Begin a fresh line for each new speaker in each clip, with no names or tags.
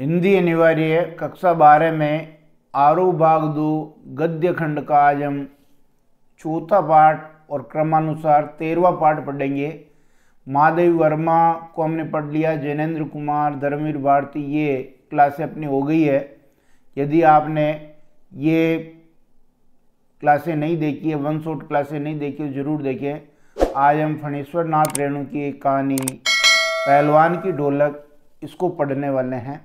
हिंदी अनिवार्य कक्षा 12 में आरोह भाग 2 गद्य खंड का आज हम चौथा पाठ और क्रमानुसार 13वां पाठ पढ़ेंगे। महादेवी वर्मा को हमने पढ़ लिया, जैनेन्द्र कुमार, धर्मवीर भारती, ये क्लासें अपनी हो गई है। यदि आपने ये क्लासें नहीं देखी है, वन शॉट क्लासें नहीं देखी है, जरूर देखें। आज हम फणीश्वर नाथ रेणु की एक कहानी पहलवान की ढोलक इसको पढ़ने वाले हैं।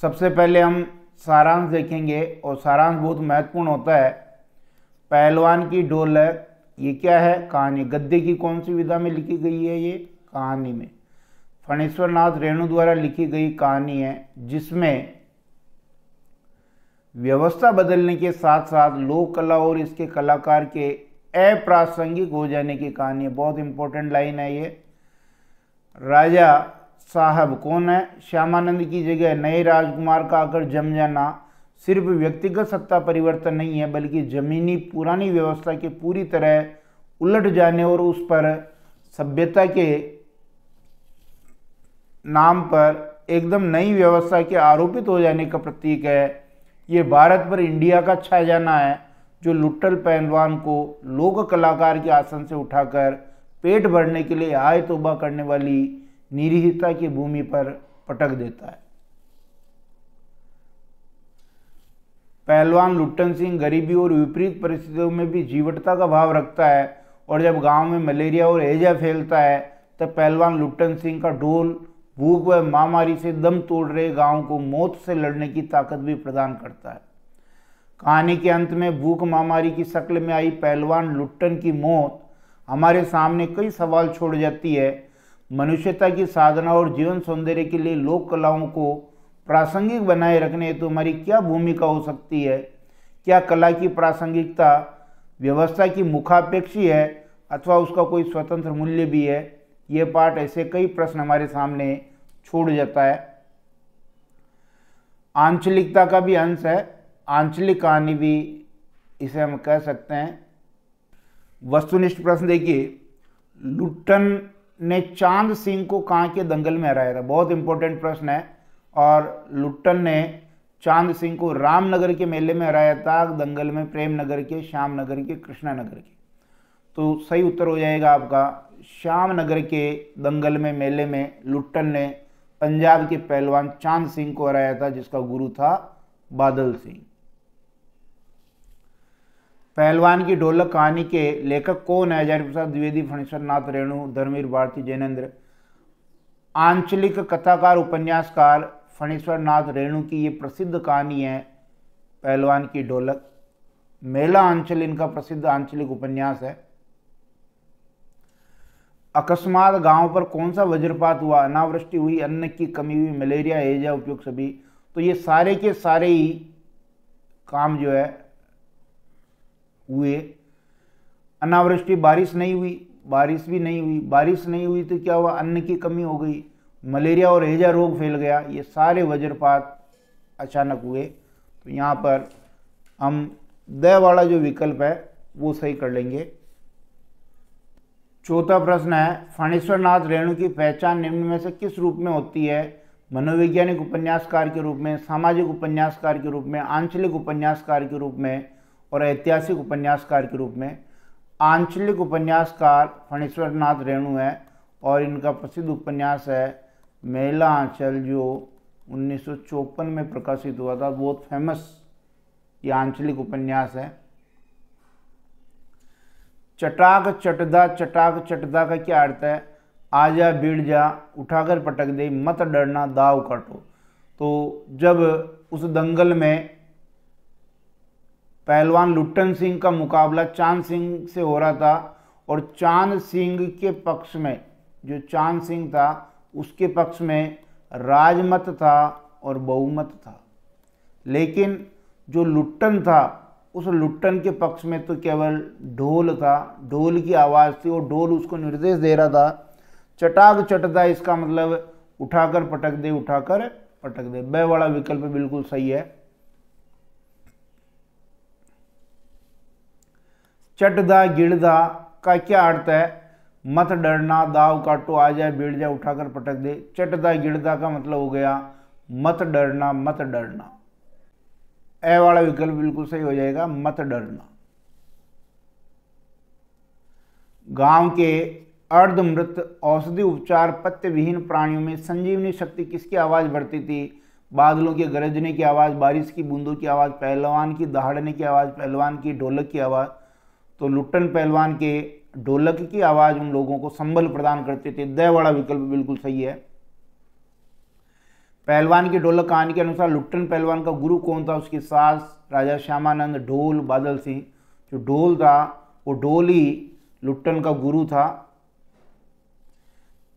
सबसे पहले हम सारांश देखेंगे और सारांश बहुत महत्वपूर्ण होता है। पहलवान की ढोलक ये क्या है? कहानी। गद्य की कौन सी विधा में लिखी गई है? ये कहानी में। फणीश्वर नाथ रेणु द्वारा लिखी गई कहानी है जिसमें व्यवस्था बदलने के साथ साथ लोक कला और इसके कलाकार के अप्रासंगिक हो जाने की कहानी है। बहुत इंपॉर्टेंट लाइन है ये। राजा साहब कौन है? श्यामानंद की जगह नए राजकुमार का आकर जम जाना सिर्फ व्यक्तिगत सत्ता परिवर्तन नहीं है, बल्कि जमीनी पुरानी व्यवस्था के पूरी तरह उलट जाने और उस पर सभ्यता के नाम पर एकदम नई व्यवस्था के आरोपित हो जाने का प्रतीक है। ये भारत पर इंडिया का छा जाना है जो लुट्टल पहलवान को लोक कलाकार के आसन से उठाकर पेट भरने के लिए आय तौबा करने वाली निरीहता की भूमि पर पटक देता है। पहलवान लुट्टन सिंह गरीबी और विपरीत परिस्थितियों में भी जीवटता का भाव रखता है और जब गांव में मलेरिया और हैजा फैलता है तब पहलवान लुट्टन सिंह का ढोल भूख व महामारी से दम तोड़ रहे गांव को मौत से लड़ने की ताकत भी प्रदान करता है। कहानी के अंत में भूख महामारी की शक्ल में आई पहलवान लुट्टन की मौत हमारे सामने कई सवाल छोड़ जाती है। मनुष्यता की साधना और जीवन सौंदर्य के लिए लोक कलाओं को प्रासंगिक बनाए रखने हेतु हमारी क्या भूमिका हो सकती है? क्या कला की प्रासंगिकता व्यवस्था की मुखापेक्षी है अथवा उसका कोई स्वतंत्र मूल्य भी है? ये पाठ ऐसे कई प्रश्न हमारे सामने छोड़ जाता है। आंचलिकता का भी अंश है, आंचलिक कहानी भी इसे हम कह सकते हैं। वस्तुनिष्ठ प्रश्न देखिए, लुट्टन ने चांद सिंह को कहाँ के दंगल में हराया था? बहुत इंपॉर्टेंट प्रश्न है। और लुट्टन ने चांद सिंह को रामनगर के मेले में हराया था, दंगल में प्रेमनगर के, श्यामनगर के, कृष्णानगर के। तो सही उत्तर हो जाएगा आपका श्यामनगर के दंगल में मेले में लुट्टन ने पंजाब के पहलवान चांद सिंह को हराया था जिसका गुरु था बादल सिंह। पहलवान की ढोलक कहानी के लेखक कौन है? हजारी प्रसाद द्विवेदी, फणीश्वर नाथ रेणु, धर्मवीर भारती, जैनेन्द्र। आंचलिक कथाकार उपन्यासकार फणीश्वर नाथ रेणु की ये प्रसिद्ध कहानी है पहलवान की ढोलक। मेला आंचल इनका प्रसिद्ध आंचलिक उपन्यास है। अकस्मात गांव पर कौन सा वज्रपात हुआ? अनावृष्टि हुई, अन्न की कमी हुई, मलेरिया, हैजा, उपयुक्त सभी। तो ये सारे के सारे ही काम जो है हुए। अनावृष्टि, बारिश नहीं हुई, बारिश भी नहीं हुई, बारिश नहीं हुई तो क्या हुआ? अन्न की कमी हो गई, मलेरिया और हैजा रोग फैल गया। ये सारे वज्रपात अचानक हुए। तो यहाँ पर हम द वाला जो विकल्प है वो सही कर लेंगे। चौथा प्रश्न है, फणीश्वर नाथ रेणु की पहचान निम्न में से किस रूप में होती है? मनोवैज्ञानिक उपन्यासकार के रूप में, सामाजिक उपन्यासकार के रूप में, आंचलिक उपन्यासकार के रूप में और ऐतिहासिक उपन्यासकार के रूप में। आंचलिक उपन्यासकार फणीश्वर नाथ रेणु है और इनका प्रसिद्ध उपन्यास है मेला आंचल जो 1954 में प्रकाशित हुआ था। बहुत फेमस ये आंचलिक उपन्यास है। चटाक चटदा, चटाक चटदा का क्या अर्थ है? आजा भिड़ जा, उठाकर पटक दे, मत डरना, दाव काटो। तो जब उस दंगल में पहलवान लुट्टन सिंह का मुकाबला चांद सिंह से हो रहा था और चांद सिंह के पक्ष में, जो चांद सिंह था उसके पक्ष में राजमत था और बहुमत था, लेकिन जो लुट्टन था उस लुट्टन के पक्ष में तो केवल ढोल था, ढोल की आवाज़ थी और ढोल उसको निर्देश दे रहा था। चटाक चटदा इसका मतलब उठाकर पटक दे, उठाकर पटक दे। ब वाला विकल्प बिल्कुल सही है। चटदा गिड़दा का क्या अर्थ है? मत डरना, दाव काटो, आ जाए बैठ जाए, उठाकर पटक दे। चटदा गिड़दा का मतलब हो गया मत डरना, मत डरना। ए वाला विकल्प बिल्कुल सही हो जाएगा, मत डरना। गांव के अर्धमृत औषधि उपचार पत्य विहीन प्राणियों में संजीवनी शक्ति किसकी आवाज बढ़ती थी? बादलों के गरजने की आवाज, बारिश की बूंदों की आवाज, पहलवान की दहाड़ने की आवाज, पहलवान की ढोलक की आवाज। तो लुट्टन पहलवान के ढोलक की आवाज उन लोगों को संबल प्रदान करते थे। द वाला विकल्प बिल्कुल सही है। पहलवान की ढोलक कहानी के अनुसार लुट्टन पहलवान का गुरु कौन था? उसकी सास, राजा श्यामानंद, ढोल, बादल सिंह। जो ढोल था वो ढोल ही लुट्टन का गुरु था।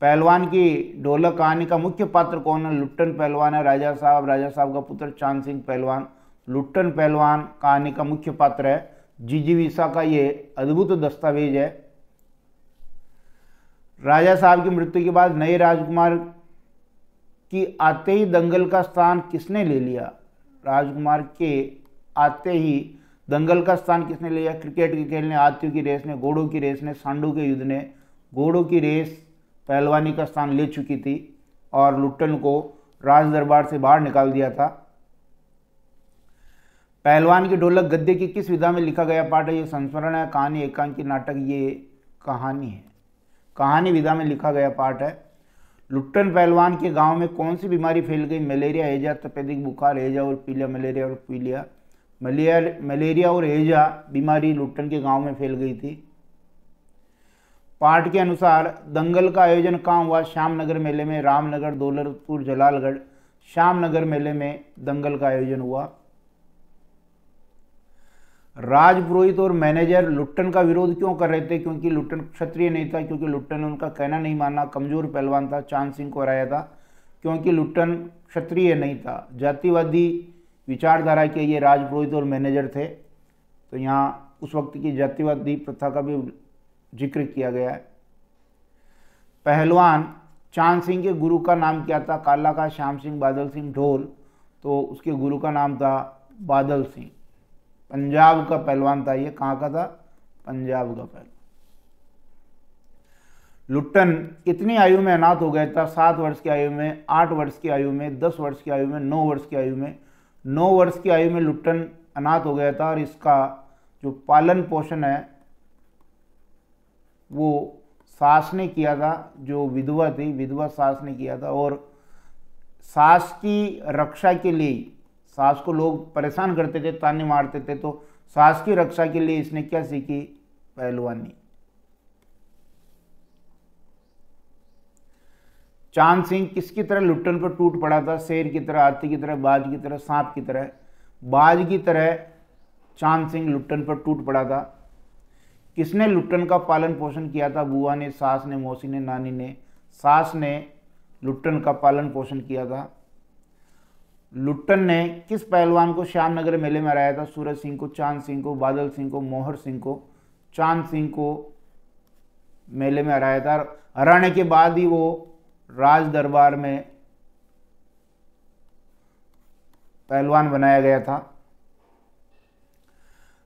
पहलवान की ढोलक कहानी का मुख्य पात्र कौन है? लुट्टन पहलवान है, राजा साहब का पुत्र चांद सिंह पहलवान। लुट्टन पहलवान कहानी का मुख्य पात्र है। जिजीविसा का ये अद्भुत दस्तावेज है। राजा साहब की मृत्यु के बाद नए राजकुमार की आते ही दंगल का स्थान किसने ले लिया? राजकुमार के आते ही दंगल का स्थान किसने लिया? क्रिकेट के खेल ने, हाथियों की रेस ने, घोड़ों की रेस ने, सांडों के युद्ध ने। घोड़ों की रेस पहलवानी का स्थान ले चुकी थी और लुट्टन को राज दरबार से बाहर निकाल दिया था। पहलवान की ढोलक गद्य की किस विधा में लिखा गया पाठ है? ये संस्मरण है, कहानी, एकांकी, नाटक? ये कहानी है। कहानी विधा में लिखा गया पाठ है। लुट्टन पहलवान के गांव में कौन सी बीमारी फैल गई? मलेरिया, हैजा, तपेदिक बुखार, हैजा और पीलिया। मलेरिया और पीलिया। मलेरिया और हैजा बीमारी लुट्टन के गांव में फैल गई थी। पाठ के अनुसार दंगल का आयोजन कहाँ हुआ? श्यामनगर मेले में, रामनगर, दौलतपुर, जलालगढ़। श्यामनगर मेले में दंगल का आयोजन हुआ। राजपुरोहित और मैनेजर लुट्टन का विरोध क्यों कर रहे थे? क्योंकि लुट्टन क्षत्रिय नहीं था, क्योंकि लुट्टन ने उनका कहना नहीं माना, कमजोर पहलवान था, चांद सिंह को हराया था। क्योंकि लुट्टन क्षत्रिय नहीं था, जातिवादी विचारधारा के ये राजपुरोहित और मैनेजर थे। तो यहाँ उस वक्त की जातिवादी प्रथा का भी जिक्र किया गया है। पहलवान चांद सिंह के गुरु का नाम क्या था? काला का, श्याम सिंह, बादल सिंह, ढोल। तो उसके गुरु का नाम था बादल सिंह। पंजाब का पहलवान था ये। कहाँ का था? पंजाब का पहलवान। लुट्टन कितनी आयु में अनाथ हो गया था? 7 वर्ष की आयु में, 8 वर्ष की आयु में, 10 वर्ष की आयु में, 9 वर्ष की आयु में। 9 वर्ष की आयु में लुट्टन अनाथ हो गया था और इसका जो पालन पोषण है वो सास ने किया था। जो विधवा थी, विधवा सास ने किया था। और सास की रक्षा के लिए, सास को लोग परेशान करते थे, ताने मारते थे, तो सास की रक्षा के लिए इसने क्या सीखी? पहलवानी। चांद सिंह किसकी तरह लुट्टन पर टूट पड़ा था? शेर की तरह, हाथी की तरह, बाज की तरह, सांप की तरह? बाज की तरह चांद सिंह लुट्टन पर टूट पड़ा था। किसने लुट्टन का पालन पोषण किया था? बुआ ने, सास ने, मौसी ने, नानी ने। सास ने लुट्टन का पालन पोषण किया था। लुट्टन ने किस पहलवान को श्यामनगर मेले में हराया था? सूरज सिंह को, चांद सिंह को, बादल सिंह को, मोहर सिंह को। चांद सिंह को मेले में हराया था। हराने के बाद ही वो राज दरबार में पहलवान बनाया गया था।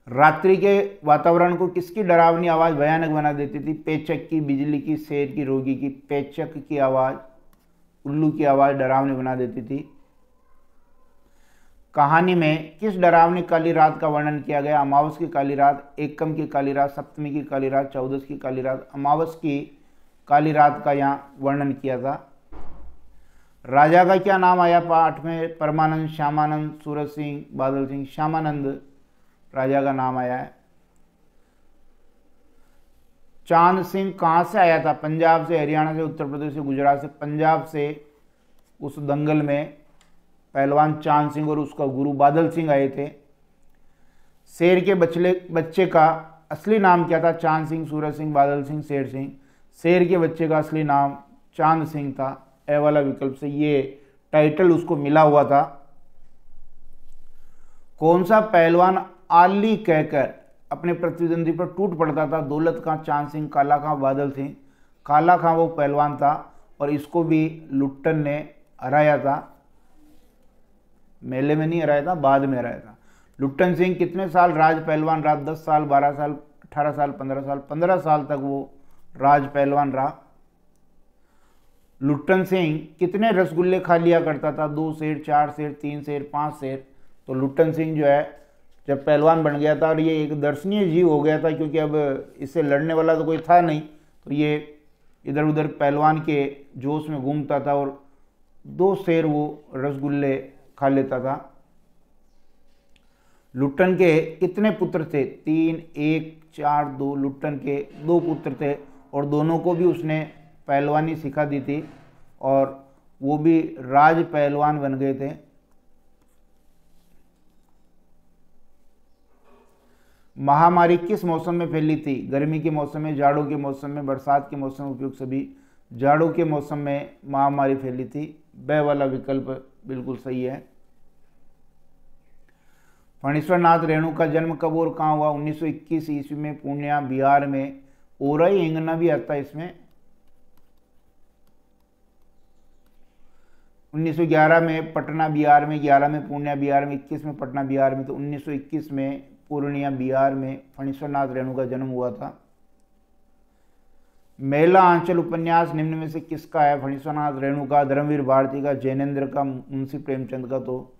रात्रि के वातावरण को किसकी डरावनी आवाज भयानक बना देती थी? पेचक की, बिजली की, शेर की, रोगी की। पेचक की आवाज, उल्लू की आवाज डरावनी बना देती थी। कहानी में किस डरावनी काली रात का वर्णन किया गया? अमावस की काली रात, एकम की काली रात, सप्तमी की काली रात, चौदस की काली रात। अमावस की काली रात का यहाँ वर्णन किया था। राजा का क्या नाम आया पाठ में? परमानंद, श्यामानंद, सूरज सिंह, बादल सिंह। श्यामानंद राजा का नाम आया है। चांद सिंह कहाँ से आया था? पंजाब से, हरियाणा से, उत्तर प्रदेश से, गुजरात से। पंजाब से उस दंगल में पहलवान चांद सिंह और उसका गुरु बादल सिंह आए थे। शेर के बच्चे का असली नाम क्या था? चांद सिंह, सूरज सिंह, बादल सिंह, शेर सिंह। शेर के बच्चे का असली नाम चांद सिंह था। ए वाला विकल्प से ये टाइटल उसको मिला हुआ था। कौन सा पहलवान आली कहकर अपने प्रतिद्वंदी पर टूट पड़ता था? दौलत खां, चांद सिंह, काला खां, बादल सिंह। काला खां वो पहलवान था और इसको भी लुट्टन ने हराया था। मेले में नहीं हराया था, बाद में हराया था। लुट्टन सिंह कितने साल राज पहलवान रहा? 10 साल, 12 साल, 18 साल, 15 साल। 15 साल तक वो राज पहलवान रहा। लुट्टन सिंह कितने रसगुल्ले खा लिया करता था? 2 सेर, 4 सेर, 3 सेर, 5 सेर। तो लुट्टन सिंह जो है जब पहलवान बन गया था और ये एक दर्शनीय जीव हो गया था, क्योंकि अब इससे लड़ने वाला तो कोई था नहीं, तो ये इधर उधर पहलवान के जोश में घूमता था और 2 सेर वो रसगुल्ले खा लेता था। लुट्टन के कितने पुत्र थे? 3, 1, 4, 2। लुट्टन के 2 पुत्र थे और दोनों को भी उसने पहलवानी सिखा दी थी और वो भी राज पहलवान बन गए थे। महामारी किस मौसम में फैली थी? गर्मी के मौसम में, जाड़ों के मौसम में, बरसात के मौसम में? उपयुक्त सभी। जाड़ों के मौसम में महामारी फैली थी। ब वाला विकल्प बिल्कुल सही है। फणीश्वर नाथ रेणु का जन्म कब और कहाँ हुआ? 1921 ईस्वी में पूर्णिया बिहार में। ओरई हिंगना भी आता है इसमें। 1911 में पटना बिहार में, 11 में पूर्णिया बिहार में, 21 में पटना बिहार में। तो 1921 में पूर्णिया बिहार में फणीश्वर नाथ रेणु का जन्म हुआ था। मेला आंचल उपन्यास निम्न में से किसका है? फणीश्वर नाथ रेणु का, धर्मवीर भारती का, जैनेन्द्र का, मुंशी प्रेमचंद का। तो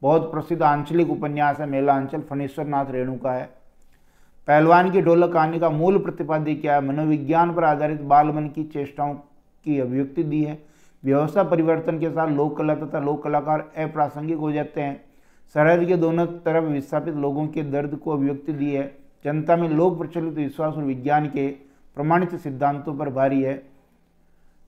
बहुत प्रसिद्ध आंचलिक उपन्यास है मेला आंचल, फणीश्वर नाथ रेणु का है। पहलवान की ढोलक कहानी का मूल प्रतिपाद्य क्या है? मनोविज्ञान पर आधारित बाल मन की चेष्टाओं की अभिव्यक्ति दी है। व्यवस्था परिवर्तन के साथ लोक कला तथा लोक कलाकार अप्रासंगिक हो जाते हैं। सरहद के दोनों तरफ विस्थापित लोगों के दर्द को अभिव्यक्ति दी है। जनता में लोक प्रचलित विश्वास और विज्ञान के प्रमाणित सिद्धांतों पर भारी है।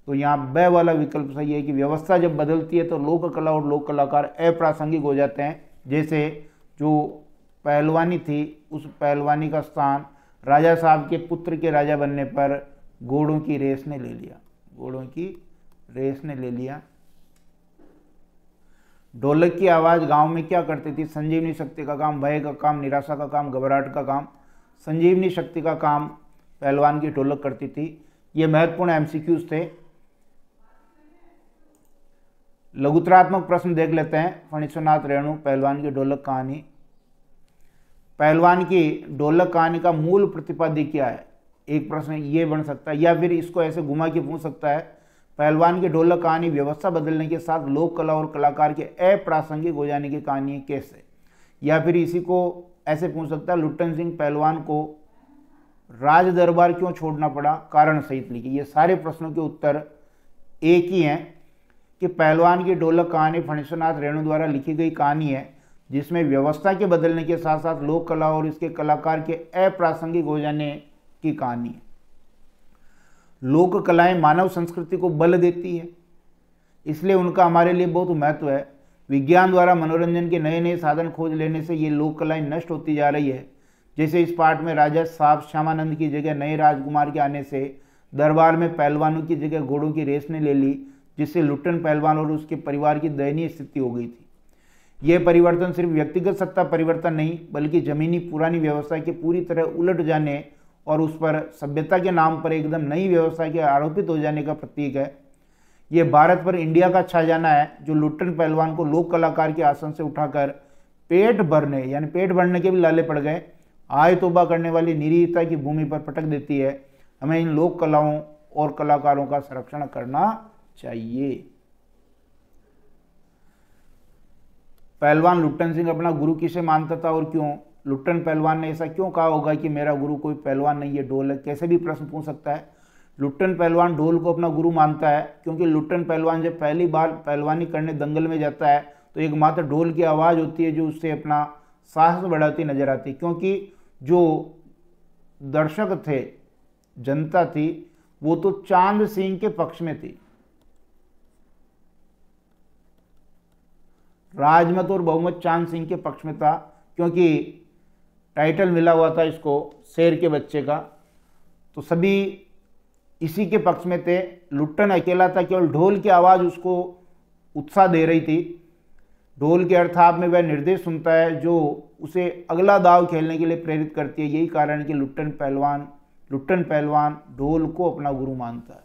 तो यहाँ ब वाला विकल्प सही है कि व्यवस्था जब बदलती है तो लोक कला और लोक कलाकार अप्रासंगिक हो जाते हैं। जैसे जो पहलवानी थी उस पहलवानी का स्थान राजा साहब के पुत्र के राजा बनने पर घोड़ों की रेस ने ले लिया। घोड़ों की रेस ने ले लिया। ढोलक की आवाज़ गांव में क्या करती थी? संजीवनी शक्ति का काम, भय का काम, निराशा का काम, घबराहट का काम। संजीवनी शक्ति का काम पहलवान की ढोलक करती थी। ये महत्वपूर्ण एमसीक्यूज थे। लघुतरात्मक प्रश्न देख लेते हैं। फणीश्वर नाथ रेणु पहलवान की ढोलक कहानी। पहलवान की ढोलक कहानी का मूल प्रतिपाद्य क्या है? एक प्रश्न ये बन सकता है, या फिर इसको ऐसे घुमा के पूछ सकता है, पहलवान की ढोलक कहानी व्यवस्था बदलने के साथ लोक कला और कलाकार के अप्रासंगिक हो जाने की कहानी है, कैसे? या फिर इसी को ऐसे पूछ सकता है, लुट्टन सिंह पहलवान को राज दरबार क्यों छोड़ना पड़ा? कारण सहित लिखिए। ये सारे प्रश्नों के उत्तर एक ही हैं कि पहलवान की ढोलक कहानी फणीश्वर नाथ रेणु द्वारा लिखी गई कहानी है जिसमें व्यवस्था के बदलने के साथ साथ लोक कला और इसके कलाकार के अप्रासंगिक हो जाने की कहानी है। लोक कलाएं मानव संस्कृति को बल देती है, इसलिए उनका हमारे लिए बहुत महत्व है। विज्ञान द्वारा मनोरंजन के नए नए साधन खोज लेने से ये लोक कलाएं नष्ट होती जा रही है। जैसे इस पाठ में राजा साहब श्यामानंद की जगह नए राजकुमार के आने से दरबार में पहलवानों की जगह घोड़ों की रेस ने ले ली, जिससे लुट्टन पहलवान और उसके परिवार की दयनीय स्थिति हो गई थी। यह परिवर्तन सिर्फ व्यक्तिगत सत्ता परिवर्तन नहीं, बल्कि जमीनी पुरानी व्यवस्था के पूरी तरह उलट जाने और उस पर सभ्यता के नाम पर एकदम नई व्यवस्था के आरोपित हो जाने का प्रतीक है। ये भारत पर इंडिया का छा जाना है, जो लुट्टन पहलवान को लोक कलाकार के आसन से उठाकर पेट भरने, यानी पेट भरने के भी लाले पड़ गए, आय तौबा करने वाली निरीहता की भूमि पर पटक देती है। हमें इन लोक कलाओं और कलाकारों का संरक्षण करना चाहिए। पहलवान लुट्टन सिंह अपना गुरु किसे मानता था और क्यों? लुट्टन पहलवान ने ऐसा क्यों कहा होगा कि मेरा गुरु कोई पहलवान नहीं है, ढोल है? कैसे भी प्रश्न पूछ सकता है। लुट्टन पहलवान ढोल को अपना गुरु मानता है क्योंकि लुट्टन पहलवान जब पहली बार पहलवानी करने दंगल में जाता है तो एक मात्र ढोल की आवाज़ होती है जो उससे अपना साहस बढ़ाती नजर आती, क्योंकि जो दर्शक थे, जनता थी, वो तो चांद सिंह के पक्ष में थी। राजमत और बहुमत चांद सिंह के पक्ष में था, क्योंकि टाइटल मिला हुआ था इसको शेर के बच्चे का, तो सभी इसी के पक्ष में थे। लुट्टन अकेला था, केवल ढोल की आवाज़ उसको उत्साह दे रही थी। ढोल के अर्थात में वह निर्देश सुनता है जो उसे अगला दाव खेलने के लिए प्रेरित करती है। यही कारण है कि लुट्टन पहलवान ढोल को अपना गुरु मानता है।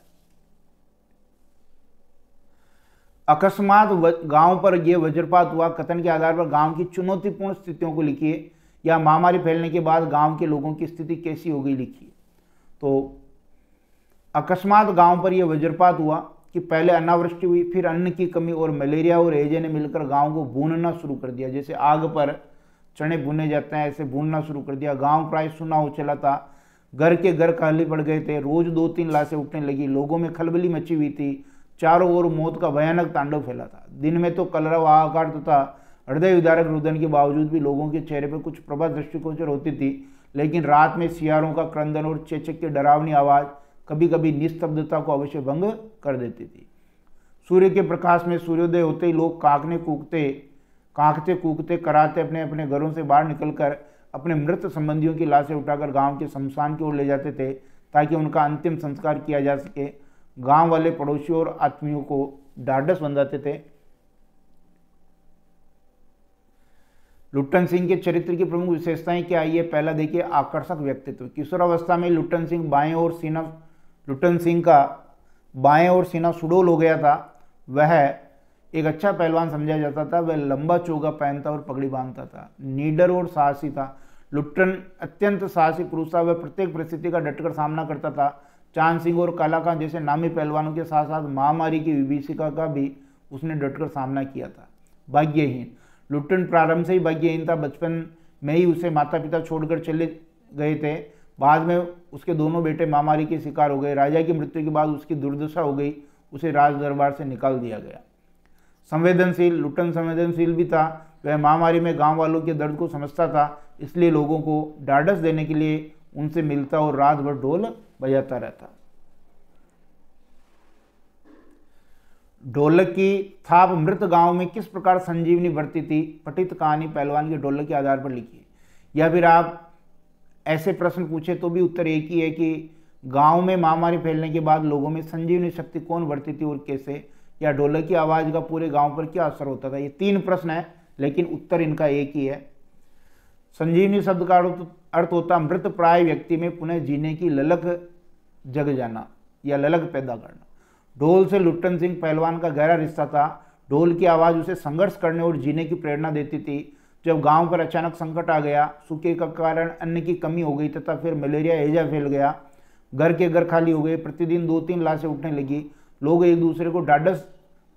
अकस्मात गांव पर यह वज्रपात हुआ कथन के आधार पर गांव की चुनौतीपूर्ण स्थितियों को लिखिए, या महामारी फैलने के बाद गांव के लोगों की स्थिति कैसी हो गई लिखिए। तो अकस्मात गांव पर यह वज्रपात हुआ कि पहले अनावृष्टि हुई, फिर अन्न की कमी और मलेरिया और एजे ने मिलकर गांव को भूनना शुरू कर दिया। जैसे आग पर चने भुने जाते हैं ऐसे भूनना शुरू कर दिया। गांव प्राय सुना हो चला था, घर के घर खाली पड़ गए थे, रोज 2-3 लाशें उठने लगी, लोगों में खलबली मची हुई थी, चारों ओर मौत का भयानक तांडव फैला था। दिन में तो कलरव हाहाकार तथा हृदय विदारक रुदन के बावजूद भी लोगों के चेहरे पर कुछ प्रभा दृष्टिगोचर होती थी, लेकिन रात में सियारों का क्रंदन और चेचक की डरावनी आवाज कभी कभी निस्तब्धता को अवश्य भंग कर देती थी। सूर्य के प्रकाश में सूर्योदय होते ही लोग कांकते कूकते कराते अपने अपने घरों से बाहर निकलकर अपने मृत संबंधियों की लाशें उठाकर गांव के शमशान की ओर ले जाते थे ताकि उनका अंतिम संस्कार किया जा सके। गांव वाले पड़ोसियों और आत्मियों को ढाढ़स बंधाते थे। लुट्टन सिंह के चरित्र की प्रमुख विशेषताएं क्या है, ये पहला देखिए आकर्षक व्यक्तित्व। किशोरावस्था में लुट्टन सिंह का बाएं और सीना सुडौल हो गया था। वह एक अच्छा पहलवान समझा जाता था। वह लंबा चोगा पहनता और पगड़ी बांधता था। निडर और साहसी था। लुट्टन अत्यंत साहसी पुरुष था। वह प्रत्येक परिस्थिति का डटकर सामना करता था। चांद सिंह और काला खान जैसे नामी पहलवानों के साथ साथ महामारी की विभीषिका का भी उसने डटकर सामना किया था। भाग्यहीन, लुट्टन प्रारंभ से ही भाग्यहीन था। बचपन में ही उसे माता पिता छोड़कर चले गए थे। बाद में उसके दोनों बेटे महामारी के शिकार हो गए। राजा की मृत्यु के बाद उसकी दुर्दशा हो गई, उसे राज दरबार से निकाल दिया गया। संवेदनशील, लुट्टन संवेदनशील भी था। वह महामारी में गांव वालों के दर्द को समझता था, इसलिए लोगों को ढाढ़स देने के लिए उनसे मिलता और रात भर ढोल बजाता रहता। ढोलक की थाप मृत गांव में किस प्रकार संजीवनी बरती थी, पठित कहानी पहलवान के ढोलक के आधार पर लिखी। या फिर आप ऐसे प्रश्न पूछे तो भी उत्तर एक ही है कि गांव में महामारी फैलने के बाद लोगों में संजीवनी शक्ति कौन बरती थी और कैसे, या ढोलक की आवाज का पूरे गांव पर क्या असर होता था। ये 3 प्रश्न है, लेकिन उत्तर इनका एक ही है। संजीवनी शब्द का अर्थ होता मृत प्राय व्यक्ति में पुनः जीने की ललक जग जाना या ललक पैदा करना। ढोल से लुट्टन सिंह पहलवान का गहरा रिश्ता था। ढोल की आवाज उसे संघर्ष करने और जीने की प्रेरणा देती थी। जब गांव पर अचानक संकट आ गया, सूखे का कारण अन्न की कमी हो गई तथा फिर मलेरिया हैजा फैल गया, घर के घर खाली हो गए, प्रतिदिन 2-3 लाशें उठने लगी, लोग एक दूसरे को ढाढ़स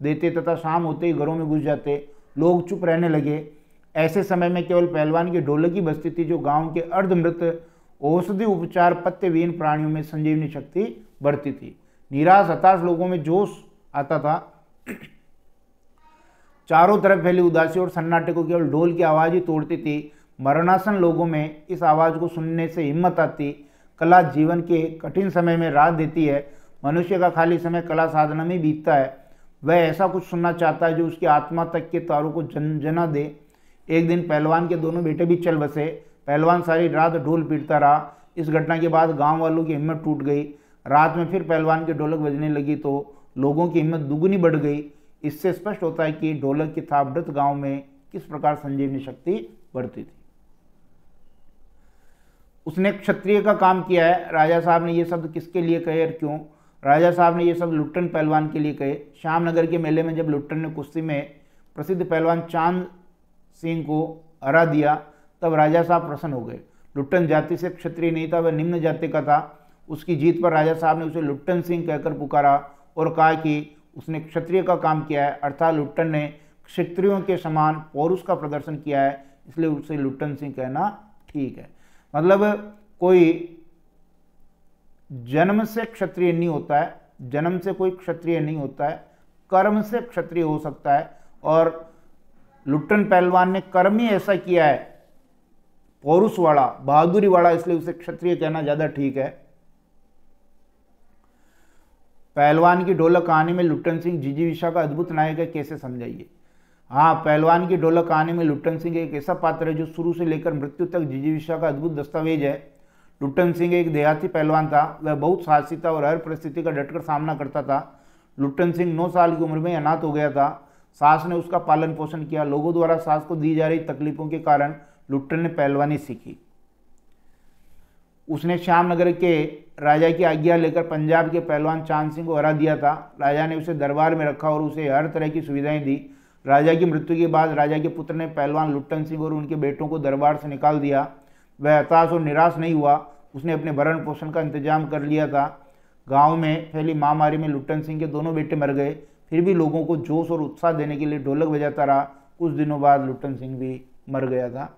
देते तथा शाम होते ही घरों में घुस जाते, लोग चुप रहने लगे। ऐसे समय में केवल पहलवान की ढोलक की बस्ती थी जो गांव के अर्धमृत औषधि उपचार पत्तेविहीन प्राणियों में संजीवनी शक्ति बढ़ती थी। निराश हताश लोगों में जोश आता था। चारों तरफ फैली उदासी और सन्नाटे को केवल ढोल की आवाज ही तोड़ती थी। मरणासन लोगों में इस आवाज को सुनने से हिम्मत आती। कला जीवन के कठिन समय में राहत देती है। मनुष्य का खाली समय कला साधना में बीतता है। वह ऐसा कुछ सुनना चाहता है जो उसकी आत्मा तक के तारों को झंझना दे। एक दिन पहलवान के दोनों बेटे भी चल बसे। पहलवान सारी रात ढोल पीटता रहा। इस घटना के बाद गांव वालों की हिम्मत टूट गई। रात में फिर पहलवान की ढोलक बजने लगी तो लोगों की हिम्मत दुगुनी बढ़ गई। इससे स्पष्ट होता है कि ढोलक की थाप मृत गांव में किस प्रकार संजीवनी शक्ति बढ़ती थी। उसने क्षत्रिय का काम किया है। राजा साहब ने ये शब्द किसके लिए कहे और क्यों? राजा साहब ने ये शब्द लुट्टन पहलवान के लिए कहे। श्यामनगर के मेले में जब लुट्टन ने कुश्ती में प्रसिद्ध पहलवान चांद सिंह को हरा दिया तब राजा साहब प्रसन्न हो गए। लुट्टन जाति से क्षत्रिय नहीं था, वह निम्न जाति का था। उसकी जीत पर राजा साहब ने उसे लुट्टन सिंह कहकर पुकारा और कहा कि उसने क्षत्रिय का काम किया है, अर्थात लुट्टन ने क्षत्रियों के समान पौरुष का प्रदर्शन किया है, इसलिए उसे लुट्टन सिंह कहना ठीक है। मतलब कोई जन्म से क्षत्रिय नहीं होता है, जन्म से कोई क्षत्रिय नहीं होता है, कर्म से क्षत्रिय हो सकता है। और लुट्टन पहलवान ने कर्म ही ऐसा किया है, पौरुष वाला, बहादुरी वाला, इसलिए उसे क्षत्रिय कहना ज्यादा ठीक है। पहलवान की ढोलक कहानी में लुट्टन सिंह जिजीविषा का अद्भुत नायक है, कैसे समझाइए। हाँ, पहलवान की ढोलक कहानी में लुट्टन सिंह एक ऐसा पात्र है जो शुरू से लेकर मृत्यु तक जिजीविषा का अद्भुत दस्तावेज है। लुट्टन सिंह एक देहाती पहलवान था। वह बहुत साहसी था और हर परिस्थिति का डटकर सामना करता था। लुट्टन सिंह 9 साल की उम्र में अनाथ हो गया था। सास ने उसका पालन पोषण किया। लोगों द्वारा सास को दी जा रही तकलीफों के कारण लुट्टन ने पहलवानी सीखी। उसने श्यामनगर के राजा की आज्ञा लेकर पंजाब के पहलवान चांद सिंह को हरा दिया था। राजा ने उसे दरबार में रखा और उसे हर तरह की सुविधाएं दी। राजा की मृत्यु के बाद राजा के पुत्र ने पहलवान लुट्टन सिंह और उनके बेटों को दरबार से निकाल दिया। वह हताश और निराश नहीं हुआ। उसने अपने भरण पोषण का इंतजाम कर लिया था। गांव में फैली महामारी में लुट्टन सिंह के दोनों बेटे मर गए, फिर भी लोगों को जोश और उत्साह देने के लिए ढोलक बजाता रहा। कुछ दिनों बाद लुट्टन सिंह भी मर गया था।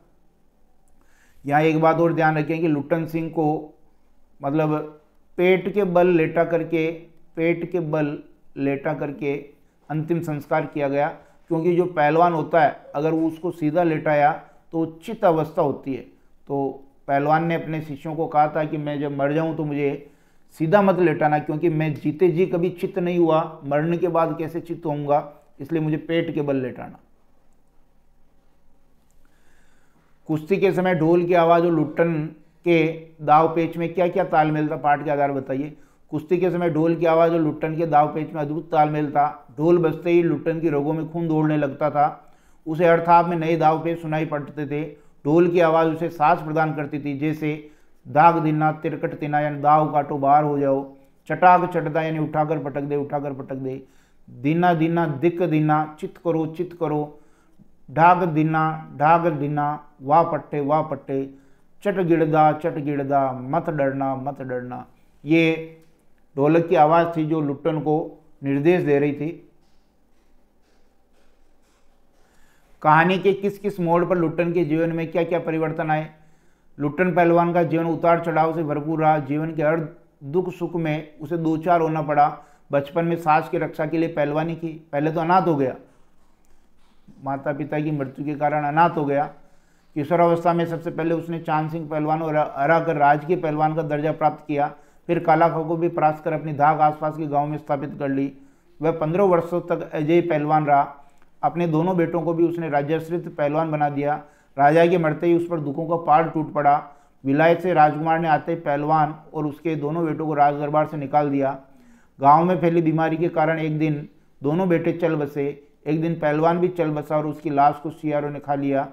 यहाँ एक बात और ध्यान रखें कि लुट्टन सिंह को मतलब पेट के बल लेटा करके अंतिम संस्कार किया गया, क्योंकि जो पहलवान होता है अगर वो उसको सीधा लेटाया तो चित्त अवस्था होती है। तो पहलवान ने अपने शिष्यों को कहा था कि मैं जब मर जाऊं तो मुझे सीधा मत लेटाना, क्योंकि मैं जीते जी कभी चित्त नहीं हुआ, मरने के बाद कैसे चित्त होऊंगा, इसलिए मुझे पेट के बल लेटाना। कुश्ती के समय ढोल की आवाज़ और लुट्टन के दाव पेच में क्या क्या तालमेल था, पाठ के आधार बताइए। कुश्ती के समय ढोल की आवाज़ और लुट्टन के दाव पेच में अद्भुत तालमेल था। ढोल बजते ही लुट्टन की रगों में खून दौड़ने लगता था, उसे अर्थात में नए दाव पेच सुनाई पड़ते थे। ढोल की आवाज़ उसे सांस प्रदान करती थी, जैसे दाग दिना, तिरकट तिना यानी दाव काटो बाहर हो जाओ, चटाक चटदा यानी उठाकर पटक दे, दीना दीना दिक दीना चित करो, ढाग दीना वाह पट्टे, चट गिड़दा मत डरना। ये ढोलक की आवाज़ थी जो लुट्टन को निर्देश दे रही थी। कहानी के किस किस मोड़ पर लुट्टन के जीवन में क्या क्या परिवर्तन आए। लुट्टन पहलवान का जीवन उतार चढ़ाव से भरपूर रहा। जीवन के हर दुख सुख में उसे दो चार होना पड़ा। बचपन में सास की रक्षा के लिए पहलवानी की, पहले तो अनाथ हो गया, माता पिता की मृत्यु के कारण अनाथ हो गया। किशोरावस्था में सबसे पहले उसने चांद सिंह पहलवान और हराकर राजकीय पहलवान का दर्जा प्राप्त किया। फिर कालाखा को भी परास्त कर अपनी धाक आसपास के गांव में स्थापित कर ली। वह 15 वर्षों तक अजय पहलवान रहा। अपने दोनों बेटों को भी उसने राज्याश्रित पहलवान बना दिया। राजा के मरते ही उस पर दुखों का पहाड़ टूट पड़ा। विलायत से राजकुमार ने आते ही पहलवान और उसके दोनों बेटों को राज दरबार से निकाल दिया। गांव में फैली बीमारी के कारण एक दिन दोनों बेटे चल बसे। एक दिन पहलवान भी चल बसा और उसकी लाश को सियारों ने खा लिया।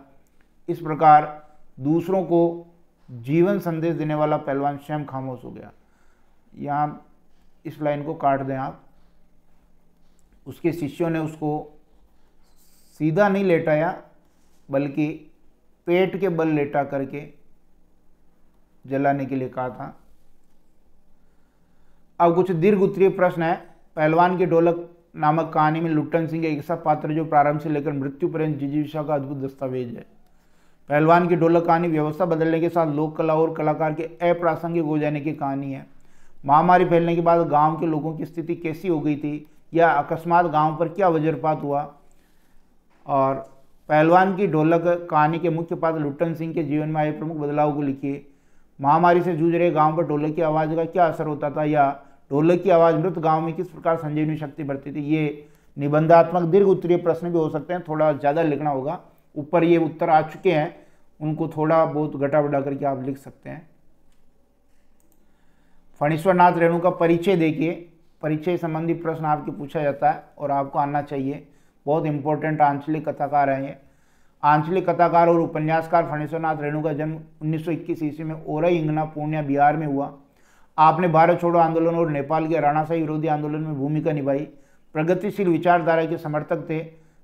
इस प्रकार दूसरों को जीवन संदेश देने वाला पहलवान स्वयं खामोश हो गया। यहाँ इस लाइन को काट दें आप। उसके शिष्यों ने उसको सीधा नहीं लेटाया, बल्कि पेट के बल लेटा करके जलाने के लिए कहा था। अब कुछ दीर्घ उत्तरीय प्रश्न है। पहलवान के ढोलक नामक कहानी में लुट्टन सिंह एक ऐसा पात्र जो प्रारंभ से लेकर मृत्यु पर्यंत जिजीविका का अद्भुत दस्तावेज है। पहलवान की ढोलक कहानी व्यवस्था बदलने के साथ लोक कला और कलाकार के अप्रासंगिक हो जाने की कहानी है। महामारी फैलने के बाद गांव के लोगों की स्थिति कैसी हो गई थी, या अकस्मात गांव पर क्या वज्रपात हुआ। और पहलवान की ढोलक कहानी के मुख्य पात्र लुट्टन सिंह के जीवन में आए प्रमुख बदलाव को लिखिए। महामारी से जूझ रहे गांव पर ढोलक की आवाज़ का क्या असर होता था, या ढोलक की आवाज़ मृत गांव में किस प्रकार संजीवनी शक्ति बढ़ती थी। ये निबंधात्मक दीर्घ उत्तरीय प्रश्न भी हो सकते हैं, थोड़ा ज़्यादा लिखना होगा। ऊपर ये उत्तर आ चुके हैं, उनको थोड़ा बहुत घटा बढ़ा करके आप लिख सकते हैं। फणीश्वर नाथ रेणु का परिचय देखिए। परिचय संबंधी प्रश्न आपके पूछा जाता है और आपको आना चाहिए। बहुत इंपॉर्टेंट आंचलिक कथाकार हैं ये। आंचलिक कथाकार और उपन्यासकार फणीश्वर नाथ रेणु का जन्म 1921 ईस्वी में ओरई इंगना पूर्णिया बिहार में हुआ। आपने भारत छोड़ो आंदोलन और नेपाल के राणाशाही विरोधी आंदोलन में भूमिका निभाई। प्रगतिशील विचारधारा के समर्थक थे।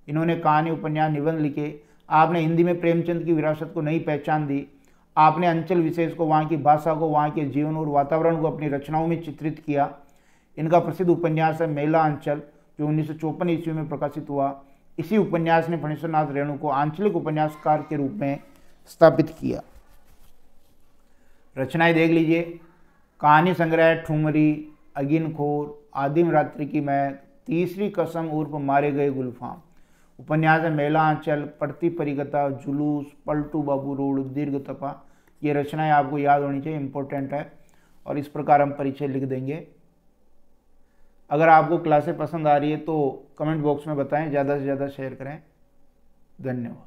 इन्होंने कहानी, उपन्यास, निबंध लिखे। आपने हिंदी में प्रेमचंद की विरासत को नई पहचान दी। आपने अंचल विशेष को, वहाँ की भाषा को, वहाँ के जीवन और वातावरण को अपनी रचनाओं में चित्रित किया। इनका प्रसिद्ध उपन्यास है मेला अंचल, जो 1954 ईस्वी में प्रकाशित हुआ। इसी उपन्यास ने फणीश्वर नाथ रेणु को आंचलिक उपन्यासकार के रूप में स्थापित किया। रचनाएं देख लीजिए। कहानी संग्रह ठुमरी, अगिनखोर, आदिम रात्रि की महक, तीसरी कसम उर्फ मारे गए गुलफाम। उपन्यास है मेला आंचल, पड़ती परिगता, जुलूस, पलटू बाबू रोड, दीर्घ तपा। ये रचनाएं आपको याद होनी चाहिए, इंपॉर्टेंट है। और इस प्रकार हम परिचय लिख देंगे। अगर आपको क्लासें पसंद आ रही है तो कमेंट बॉक्स में बताएं, ज़्यादा से ज़्यादा शेयर करें। धन्यवाद।